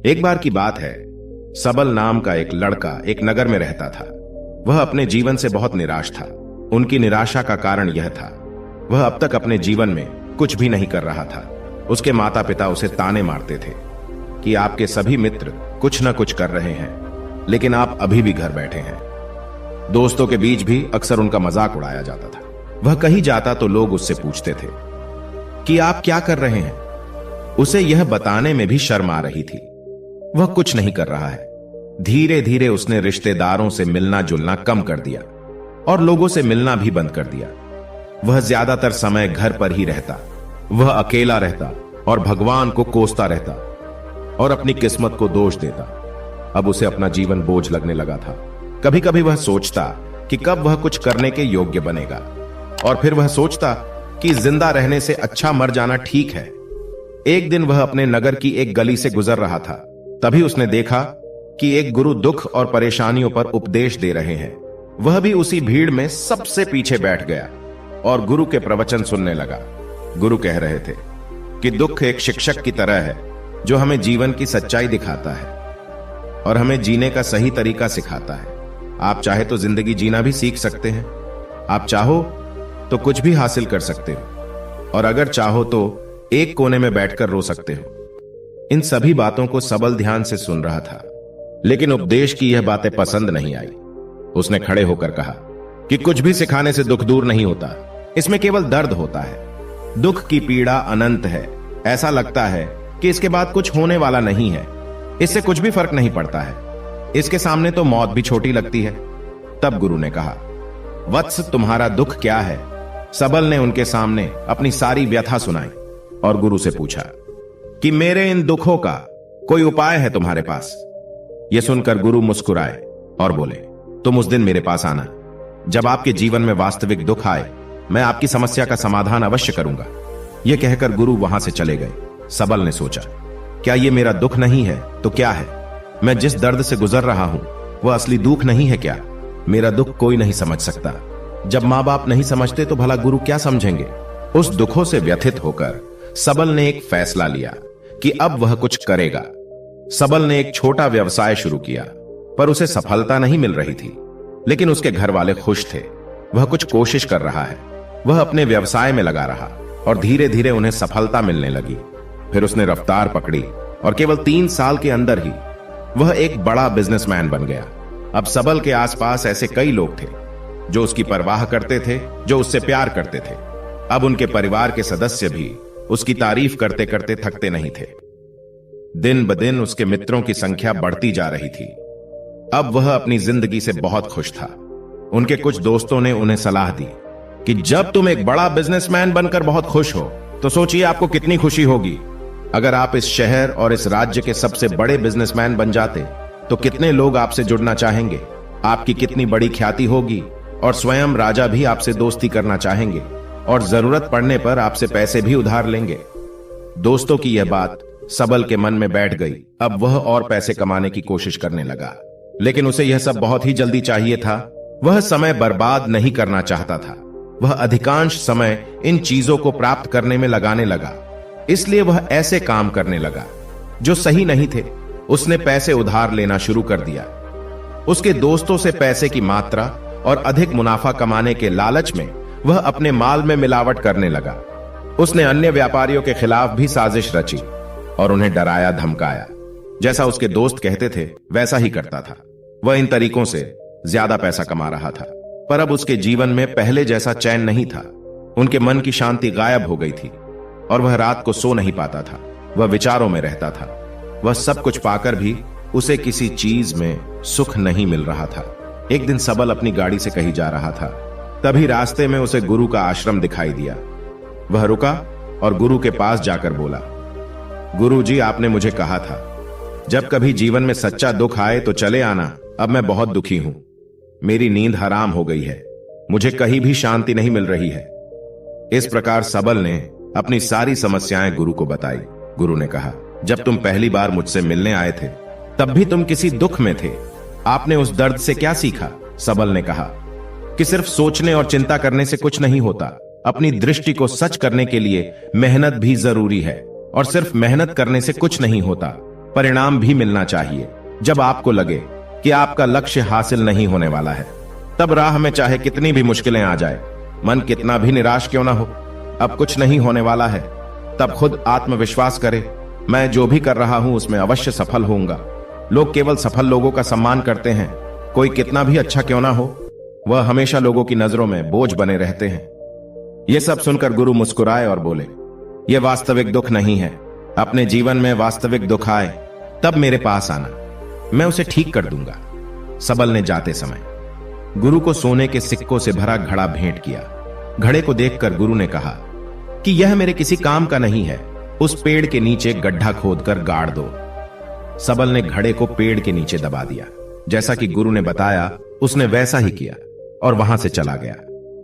एक बार की बात है, सबल नाम का एक लड़का एक नगर में रहता था। वह अपने जीवन से बहुत निराश था। उनकी निराशा का कारण यह था, वह अब तक अपने जीवन में कुछ भी नहीं कर रहा था। उसके माता पिता उसे ताने मारते थे कि आपके सभी मित्र कुछ न कुछ कर रहे हैं, लेकिन आप अभी भी घर बैठे हैं। दोस्तों के बीच भी अक्सर उनका मजाक उड़ाया जाता था। वह कहीं जाता तो लोग उससे पूछते थे कि आप क्या कर रहे हैं। उसे यह बताने में भी शर्म आ रही थी। वह कुछ नहीं कर रहा है। धीरे धीरे उसने रिश्तेदारों से मिलना जुलना कम कर दिया और लोगों से मिलना भी बंद कर दिया। वह ज्यादातर समय घर पर ही रहता। वह अकेला रहता और भगवान को कोसता रहता और अपनी किस्मत को दोष देता। अब उसे अपना जीवन बोझ लगने लगा था। कभी कभी वह सोचता कि कब वह कुछ करने के योग्य बनेगा, और फिर वह सोचता कि जिंदा रहने से अच्छा मर जाना ठीक है। एक दिन वह अपने नगर की एक गली से गुजर रहा था। तभी उसने देखा कि एक गुरु दुख और परेशानियों पर उपदेश दे रहे हैं। वह भी उसी भीड़ में सबसे पीछे बैठ गया और गुरु के प्रवचन सुनने लगा। गुरु कह रहे थे कि दुख एक शिक्षक की तरह है जो हमें जीवन की सच्चाई दिखाता है और हमें जीने का सही तरीका सिखाता है। आप चाहे तो जिंदगी जीना भी सीख सकते हैं। आप चाहो तो कुछ भी हासिल कर सकते हो, और अगर चाहो तो एक कोने में बैठकर रो सकते हो। इन सभी बातों को सबल ध्यान से सुन रहा था, लेकिन उपदेश की यह बातें पसंद नहीं आई। उसने खड़े होकर कहा कि कुछ भी सिखाने से दुख दूर नहीं होता, इसमें केवल दर्द होता है। दुख की पीड़ा अनंत है। ऐसा लगता है कि इसके बाद कुछ होने वाला नहीं है। इससे कुछ भी फर्क नहीं पड़ता है। इसके सामने तो मौत भी छोटी लगती है। तब गुरु ने कहा, वत्स, तुम्हारा दुख क्या है? सबल ने उनके सामने अपनी सारी व्यथा सुनाई और गुरु से पूछा कि मेरे इन दुखों का कोई उपाय है तुम्हारे पास? यह सुनकर गुरु मुस्कुराए और बोले, तुम उस दिन मेरे पास आना जब आपके जीवन में वास्तविक दुख आए। मैं आपकी समस्या का समाधान अवश्य करूंगा। यह कहकर गुरु वहां से चले गए। सबल ने सोचा, क्या यह मेरा दुख नहीं है तो क्या है? मैं जिस दर्द से गुजर रहा हूं वह असली दुख नहीं है क्या? मेरा दुख कोई नहीं समझ सकता। जब मां बाप नहीं समझते तो भला गुरु क्या समझेंगे? उस दुखों से व्यथित होकर सबल ने एक फैसला लिया कि अब वह कुछ करेगा। सबल ने एक छोटा व्यवसाय शुरू किया, पर उसे सफलता नहीं मिल रही थी। लेकिन उसके घर वाले खुश थे। वह कुछ कोशिश कर रहा है। वह अपने व्यवसाय में लगा रहा और धीरे धीरे उन्हें सफलता मिलने लगी। फिर उसने रफ्तार पकड़ी और केवल 3 साल के अंदर ही वह एक बड़ा बिजनेसमैन बन गया। अब सबल के आसपास ऐसे कई लोग थे जो उसकी परवाह करते थे, जो उससे प्यार करते थे। अब उनके परिवार के सदस्य भी उसकी तारीफ करते करते थकते नहीं थे। दिन ब दिन उसके मित्रों की संख्या बढ़ती जा रही थी। अब वह अपनी जिंदगी से बहुत खुश था। उनके कुछ दोस्तों ने उन्हें सलाह दी कि जब तुम एक बड़ा बिजनेसमैन बनकर बहुत खुश हो तो सोचिए आपको कितनी खुशी होगी अगर आप इस शहर और इस राज्य के सबसे बड़े बिजनेसमैन बन जाते तो कितने लोग आपसे जुड़ना चाहेंगे। आपकी कितनी बड़ी ख्याति होगी और स्वयं राजा भी आपसे दोस्ती करना चाहेंगे और जरूरत पड़ने पर आपसे पैसे भी उधार लेंगे। दोस्तों की यह बात सबल के मन में बैठ गई। अब वह और पैसे कमाने की कोशिश करने लगा, लेकिन उसे यह सब बहुत ही जल्दी चाहिए था। वह समय बर्बाद नहीं करना चाहता था। वह अधिकांश समय इन चीजों को प्राप्त करने में लगाने लगा। इसलिए वह ऐसे काम करने लगा जो सही नहीं थे। उसने पैसे उधार लेना शुरू कर दिया। उसके दोस्तों से पैसे की मात्रा और अधिक मुनाफा कमाने के लालच में वह अपने माल में मिलावट करने लगा। उसने अन्य व्यापारियों के खिलाफ भी साजिश रची और उन्हें डराया धमकाया। जैसा उसके दोस्त कहते थे वैसा ही करता था। वह इन तरीकों से ज्यादा पैसा कमा रहा था, पर अब उसके जीवन में पहले जैसा चैन नहीं था। उनके मन की शांति गायब हो गई थी और वह रात को सो नहीं पाता था। वह विचारों में रहता था। वह सब कुछ पाकर भी उसे किसी चीज में सुख नहीं मिल रहा था। एक दिन सबल अपनी गाड़ी से कहीं जा रहा था। तभी रास्ते में उसे गुरु का आश्रम दिखाई दिया। वह रुका और गुरु के पास जाकर बोला, गुरु जी, आपने मुझे कहा था जब कभी जीवन में सच्चा दुख आए तो चले आना। अब मैं बहुत दुखी हूं। मेरी नींद हराम हो गई है। मुझे कहीं भी शांति नहीं मिल रही है। इस प्रकार सबल ने अपनी सारी समस्याएं गुरु को बताई। गुरु ने कहा, जब तुम पहली बार मुझसे मिलने आए थे तब भी तुम किसी दुख में थे। आपने उस दर्द से क्या सीखा? सबल ने कहा कि सिर्फ सोचने और चिंता करने से कुछ नहीं होता। अपनी दृष्टि को सच करने के लिए मेहनत भी जरूरी है, और सिर्फ मेहनत करने से कुछ नहीं होता। परिणाम भी मिलना चाहिए। जब आपको लगे कि आपका लक्ष्य हासिल नहीं होने वाला है, तब राह में चाहे कितनी भी मुश्किलें आ जाए, मन कितना भी निराश क्यों ना हो, अब कुछ नहीं होने वाला है, तब खुद आत्मविश्वास करे, मैं जो भी कर रहा हूं उसमें अवश्य सफल होऊंगा। लोग केवल सफल लोगों का सम्मान करते हैं। कोई कितना भी अच्छा क्यों ना हो, वह हमेशा लोगों की नजरों में बोझ बने रहते हैं। यह सब सुनकर गुरु मुस्कुराए और बोले, यह वास्तविक दुख नहीं है। अपने जीवन में वास्तविक दुख आए तब मेरे पास आना, मैं उसे ठीक कर दूंगा। सबल ने जाते समय गुरु को सोने के सिक्कों से भरा घड़ा भेंट किया। घड़े को देखकर गुरु ने कहा कि यह मेरे किसी काम का नहीं है, उस पेड़ के नीचे गड्ढा खोदकर गाड़ दो। सबल ने घड़े को पेड़ के नीचे दबा दिया। जैसा कि गुरु ने बताया उसने वैसा ही किया और वहां से चला गया।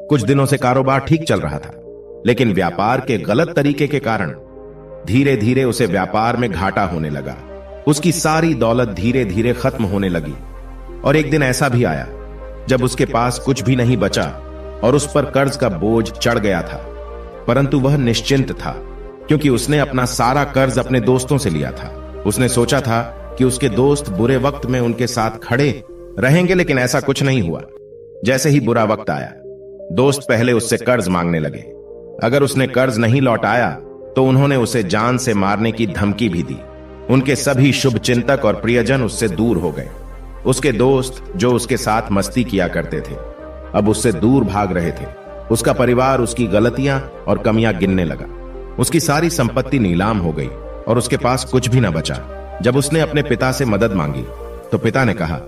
कुछ दिनों से कारोबार ठीक चल रहा था, लेकिन व्यापार के गलत तरीके के कारण धीरे धीरे उसे व्यापार में घाटा होने लगा। उसकी सारी दौलत धीरे धीरे खत्म होने लगी और एक दिन ऐसा भी आया जब उसके पास कुछ भी नहीं बचा और उस पर कर्ज का बोझ चढ़ गया था। परंतु वह निश्चिंत था, क्योंकि उसने अपना सारा कर्ज अपने दोस्तों से लिया था। उसने सोचा था कि उसके दोस्त बुरे वक्त में उनके साथ खड़े रहेंगे, लेकिन ऐसा कुछ नहीं हुआ। जैसे ही बुरा वक्त आया, दोस्त पहले उससे कर्ज मांगने लगे। अगर उसने कर्ज नहीं लौटाया तो उन्होंने उसे जान से मारने की धमकी भी दी। उनके सभी शुभ चिंतक और प्रियजन उससे दूर हो गए। उसके दोस्त जो उसके साथ मस्ती किया करते थे, अब उससे दूर भाग रहे थे। उसका परिवार उसकी गलतियां और कमियां गिनने लगा। उसकी सारी संपत्ति नीलाम हो गई और उसके पास कुछ भी न बचा। जब उसने अपने पिता से मदद मांगी तो पिता ने कहा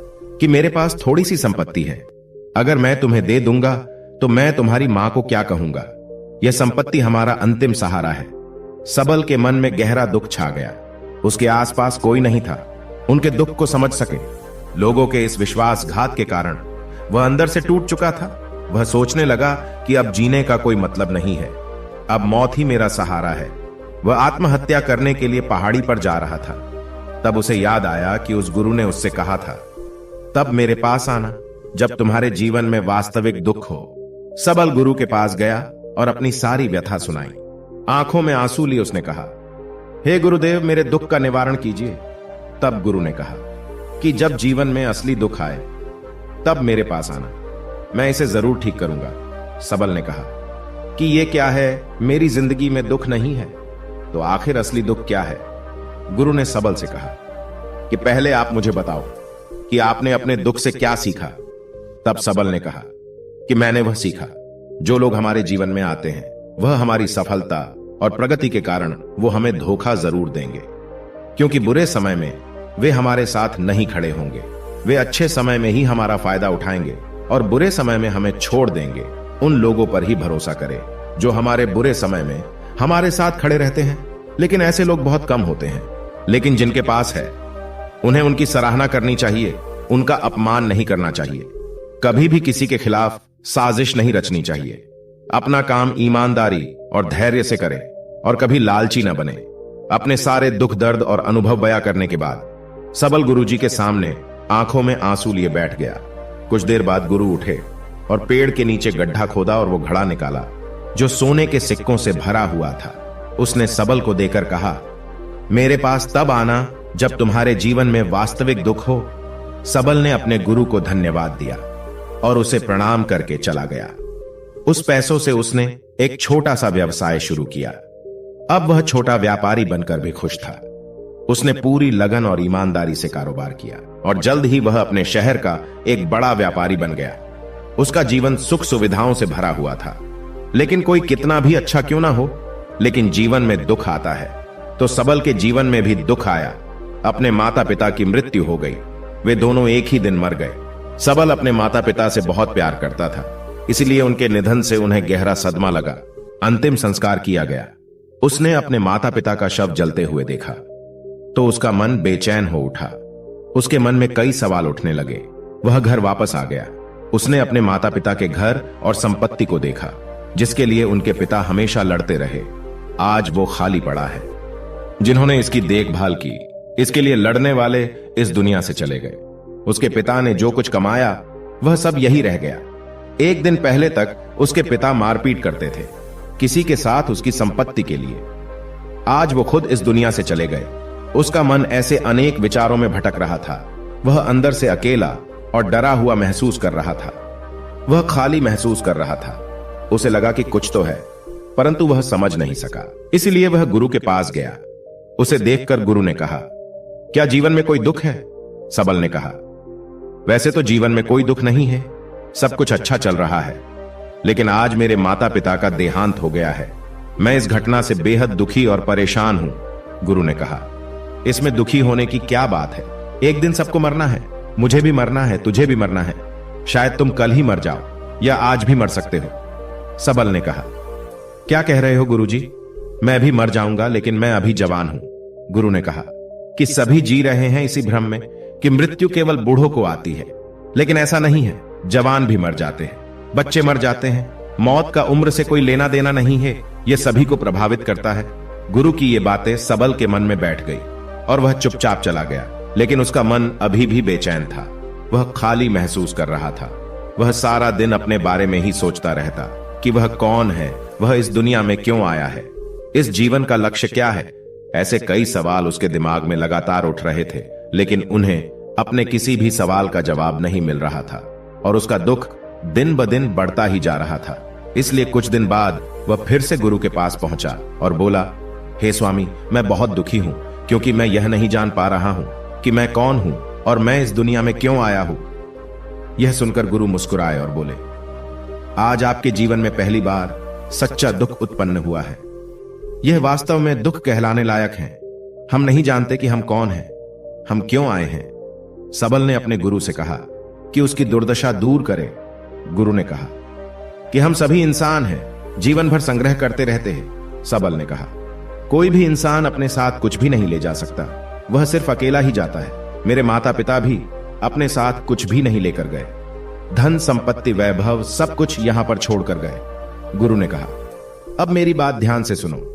कि मेरे पास थोड़ी सी संपत्ति है, अगर मैं तुम्हें दे दूंगा तो मैं तुम्हारी मां को क्या कहूंगा। यह संपत्ति हमारा अंतिम सहारा है। सबल के मन में गहरा दुख छा गया। उसके आसपास कोई नहीं था उनके दुख को समझ सके। लोगों के इस विश्वासघात के कारण वह अंदर से टूट चुका था। वह सोचने लगा कि अब जीने का कोई मतलब नहीं है, अब मौत ही मेरा सहारा है। वह आत्महत्या करने के लिए पहाड़ी पर जा रहा था। तब उसे याद आया कि उस गुरु ने उससे कहा था, तब मेरे पास आना जब तुम्हारे जीवन में वास्तविक दुख हो। सबल गुरु के पास गया और अपनी सारी व्यथा सुनाई। आंखों में आंसू लिए उसने कहा, हे गुरुदेव, मेरे दुख का निवारण कीजिए। तब गुरु ने कहा कि जब जीवन में असली दुख आए तब मेरे पास आना, मैं इसे जरूर ठीक करूंगा। सबल ने कहा कि यह क्या है, मेरी जिंदगी में दुख नहीं है तो आखिर असली दुख क्या है। गुरु ने सबल से कहा कि पहले आप मुझे बताओ कि आपने अपने दुख से क्या सीखा। तब सबल ने कहा कि मैंने वह सीखा, जो लोग हमारे जीवन में आते हैं वह हमारी सफलता और प्रगति के कारण वो हमें धोखा जरूर देंगे, क्योंकि बुरे समय में वे हमारे साथ नहीं खड़े होंगे। वे अच्छे समय में ही हमारा फायदा उठाएंगे और बुरे समय में हमें छोड़ देंगे। उन लोगों पर ही भरोसा करें जो हमारे बुरे समय में हमारे साथ खड़े रहते हैं। लेकिन ऐसे लोग बहुत कम होते हैं, लेकिन जिनके पास है उन्हें उनकी सराहना करनी चाहिए, उनका अपमान नहीं करना चाहिए। कभी भी किसी के खिलाफ साजिश नहीं रचनी चाहिए। अपना काम ईमानदारी और धैर्य से करें और कभी लालची न बने। अपने सारे दुख दर्द और अनुभव बयां करने के बाद सबल गुरुजी के सामने आंखों में आंसू लिए बैठ गया। कुछ देर बाद गुरु उठे और पेड़ के नीचे गड्ढा खोदा और वो घड़ा निकाला जो सोने के सिक्कों से भरा हुआ था। उसने सबल को देकर कहा, मेरे पास तब आना जब तुम्हारे जीवन में वास्तविक दुख हो। सबल ने अपने गुरु को धन्यवाद दिया और उसे प्रणाम करके चला गया। उस पैसों से उसने एक छोटा सा व्यवसाय शुरू किया। अब वह छोटा व्यापारी बनकर भी खुश था। उसने पूरी लगन और ईमानदारी से कारोबार किया और जल्द ही वह अपने शहर का एक बड़ा व्यापारी बन गया। उसका जीवन सुख सुविधाओं से भरा हुआ था। लेकिन कोई कितना भी अच्छा क्यों ना हो, लेकिन जीवन में दुख आता है। तो सबल के जीवन में भी दुख आया। अपने माता पिता की मृत्यु हो गई। वे दोनों एक ही दिन मर गए। सबल अपने माता पिता से बहुत प्यार करता था, इसलिए उनके निधन से उन्हें गहरा सदमा लगा। अंतिम संस्कार किया गया। उसने अपने माता पिता का शव जलते हुए देखा तो उसका मन बेचैन हो उठा। उसके मन में कई सवाल उठने लगे। वह घर वापस आ गया। उसने अपने माता पिता के घर और संपत्ति को देखा, जिसके लिए उनके पिता हमेशा लड़ते रहे। आज वो खाली पड़ा है। जिन्होंने इसकी देखभाल की, इसके लिए लड़ने वाले इस दुनिया से चले गए। उसके पिता ने जो कुछ कमाया वह सब यही रह गया। एक दिन पहले तक उसके पिता मारपीट करते थे किसी के साथ उसकी संपत्ति के लिए। आज वो खुद इस दुनिया से चले गए। उसका मन ऐसे अनेक विचारों में भटक रहा था। वह अंदर से अकेला और डरा हुआ महसूस कर रहा था। वह खाली महसूस कर रहा था। उसे लगा कि कुछ तो है, परंतु वह समझ नहीं सका। इसलिए वह गुरु के पास गया। उसे देखकर गुरु ने कहा, क्या जीवन में कोई दुख है? सबल ने कहा, वैसे तो जीवन में कोई दुख नहीं है, सब कुछ अच्छा चल रहा है, लेकिन आज मेरे माता पिता का देहांत हो गया है। मैं इस घटना से बेहद दुखी और परेशान हूं। गुरु ने कहा, इसमें दुखी होने की क्या बात है? एक दिन सबको मरना है, मुझे भी मरना है, तुझे भी मरना है। शायद तुम कल ही मर जाओ या आज भी मर सकते हो। सबल ने कहा, क्या कह रहे हो गुरुजी? मैं भी मर जाऊंगा, लेकिन मैं अभी जवान हूं। गुरु ने कहा कि सभी जी रहे हैं इसी भ्रम में कि मृत्यु केवल बूढ़ों को आती है, लेकिन ऐसा नहीं है। जवान भी मर जाते हैं, बच्चे मर जाते हैं। मौत का उम्र से कोई लेना देना नहीं है, यह सभी को प्रभावित करता है। गुरु की ये बातें सबल के मन में बैठ गई और वह चुपचाप चला गया, लेकिन उसका मन अभी भी बेचैन था। वह खाली महसूस कर रहा था। वह सारा दिन अपने बारे में ही सोचता रहता कि वह कौन है, वह इस दुनिया में क्यों आया है, इस जीवन का लक्ष्य क्या है। ऐसे कई सवाल उसके दिमाग में लगातार उठ रहे थे, लेकिन उन्हें अपने किसी भी सवाल का जवाब नहीं मिल रहा था और उसका दुख दिन ब दिन बढ़ता ही जा रहा था। इसलिए कुछ दिन बाद वह फिर से गुरु के पास पहुंचा और बोला, हे स्वामी, मैं बहुत दुखी हूं, क्योंकि मैं यह नहीं जान पा रहा हूं कि मैं कौन हूं और मैं इस दुनिया में क्यों आया हूं। यह सुनकर गुरु मुस्कुराए और बोले, आज आपके जीवन में पहली बार सच्चा दुख उत्पन्न हुआ है। यह वास्तव में दुख कहलाने लायक है। हम नहीं जानते कि हम कौन हैं, हम क्यों आए हैं। सबल ने अपने गुरु से कहा कि उसकी दुर्दशा दूर करे। गुरु ने कहा कि हम सभी इंसान हैं, जीवन भर संग्रह करते रहते हैं। सबल ने कहा, कोई भी इंसान अपने साथ कुछ भी नहीं ले जा सकता, वह सिर्फ अकेला ही जाता है। मेरे माता पिता भी अपने साथ कुछ भी नहीं लेकर गए, धन संपत्ति वैभव सब कुछ यहां पर छोड़कर गए। गुरु ने कहा, अब मेरी बात ध्यान से सुनो।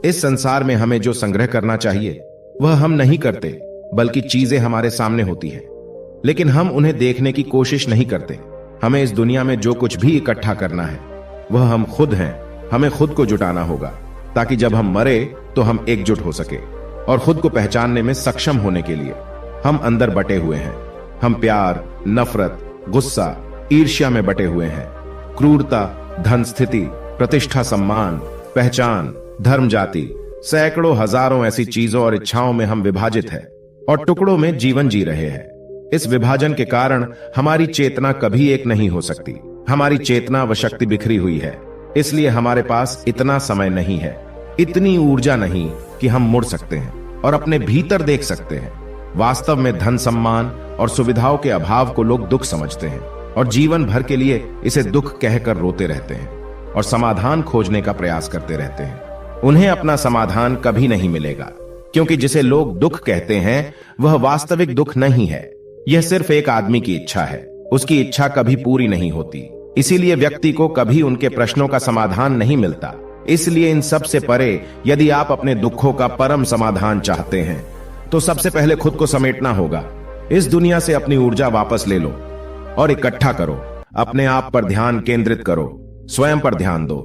इस संसार में हमें जो संग्रह करना चाहिए वह हम नहीं करते, बल्कि चीजें हमारे सामने होती है, लेकिन हम उन्हें देखने की कोशिश नहीं करते। हमें इस दुनिया में जो कुछ भी इकट्ठा करना है वह हम खुद हैं। हमें खुद को जुटाना होगा, ताकि जब हम मरे तो हम एकजुट हो सके और खुद को पहचानने में सक्षम होने के लिए। हम अंदर बटे हुए हैं। हम प्यार, नफरत, गुस्सा, ईर्ष्या में बटे हुए हैं। क्रूरता, धन, स्थिति, प्रतिष्ठा, सम्मान, पहचान, धर्म, जाति, सैकड़ों हजारों ऐसी चीजों और इच्छाओं में हम विभाजित हैं और टुकड़ों में जीवन जी रहे हैं। इस विभाजन के कारण हमारी चेतना कभी एक नहीं हो सकती। हमारी चेतना व शक्ति बिखरी हुई है, इसलिए हमारे पास इतना समय नहीं है, इतनी ऊर्जा नहीं कि हम मुड़ सकते हैं और अपने भीतर देख सकते हैं। वास्तव में धन, सम्मान और सुविधाओं के अभाव को लोग दुख समझते हैं और जीवन भर के लिए इसे दुख कहकर रोते रहते हैं और समाधान खोजने का प्रयास करते रहते हैं। उन्हें अपना समाधान कभी नहीं मिलेगा, क्योंकि जिसे लोग दुख कहते हैं वह वास्तविक दुख नहीं है। यह सिर्फ एक आदमी की इच्छा है। उसकी इच्छा कभी पूरी नहीं होती, इसीलिए व्यक्ति को कभी उनके प्रश्नों का समाधान नहीं मिलता। इसलिए इन सब से परे यदि आप अपने दुखों का परम समाधान चाहते हैं तो सबसे पहले खुद को समेटना होगा। इस दुनिया से अपनी ऊर्जा वापस ले लो और इकट्ठा करो। अपने आप पर ध्यान केंद्रित करो, स्वयं पर ध्यान दो।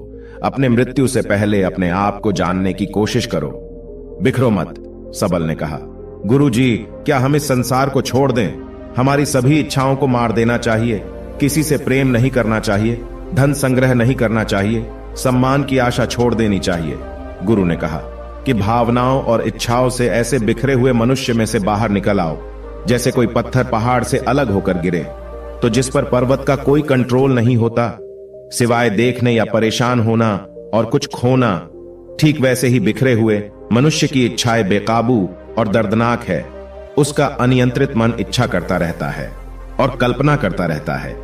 अपने मृत्यु से पहले अपने आप को जानने की कोशिश करो। बिखरो मत, सबल ने कहा। गुरुजी, क्या हम इस संसार को छोड़ दें? हमारी सभी इच्छाओं को मार देना चाहिए। किसी से प्रेम नहीं करना चाहिए, धन संग्रह नहीं करना चाहिए, सम्मान की आशा छोड़ देनी चाहिए। गुरु ने कहा कि भावनाओं और इच्छाओं से ऐसे बिखरे हुए मनुष्य में से बाहर निकल आओ, जैसे कोई पत्थर पहाड़ से अलग होकर गिरे तो जिस पर पर्वत का कोई कंट्रोल नहीं होता सिवाय देखने या परेशान होना और कुछ खोना। ठीक वैसे ही बिखरे हुए मनुष्य की इच्छाएं बेकाबू और दर्दनाक है। उसका अनियंत्रित मन इच्छा करता रहता है और कल्पना करता रहता है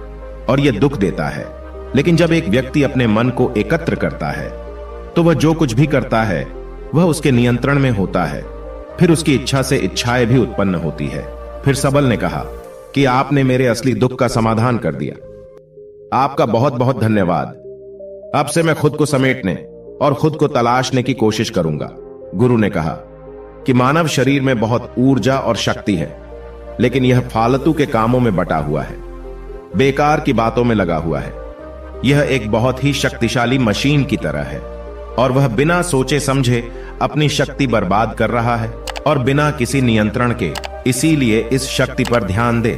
और यह दुख देता है। लेकिन जब एक व्यक्ति अपने मन को एकत्र करता है तो वह जो कुछ भी करता है वह उसके नियंत्रण में होता है। फिर उसकी इच्छा से इच्छाएं भी उत्पन्न होती है। फिर सबल ने कहा कि आपने मेरे असली दुख का समाधान कर दिया। आपका बहुत बहुत धन्यवाद। अब से मैं खुद को समेटने और खुद को तलाशने की कोशिश करूंगा। गुरु ने कहा कि मानव शरीर में बहुत ऊर्जा और शक्ति है, लेकिन यह फालतू के कामों में बटा हुआ है, बेकार की बातों में लगा हुआ है। यह एक बहुत ही शक्तिशाली मशीन की तरह है और वह बिना सोचे समझे अपनी शक्ति बर्बाद कर रहा है। और बिना किसी नियंत्रण के। इसीलिए इस शक्ति पर ध्यान दे,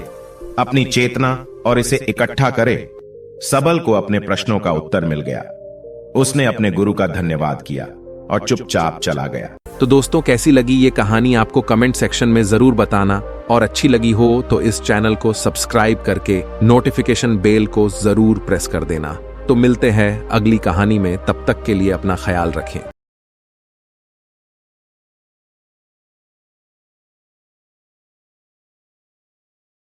अपनी चेतना और इसे इकट्ठा करे। सबल को अपने प्रश्नों का उत्तर मिल गया। उसने अपने गुरु का धन्यवाद किया और चुपचाप चला गया। तो दोस्तों, कैसी लगी ये कहानी आपको कमेंट सेक्शन में जरूर बताना, और अच्छी लगी हो तो इस चैनल को सब्सक्राइब करके नोटिफिकेशन बेल को जरूर प्रेस कर देना। तो मिलते हैं अगली कहानी में, तब तक के लिए अपना ख्याल रखें।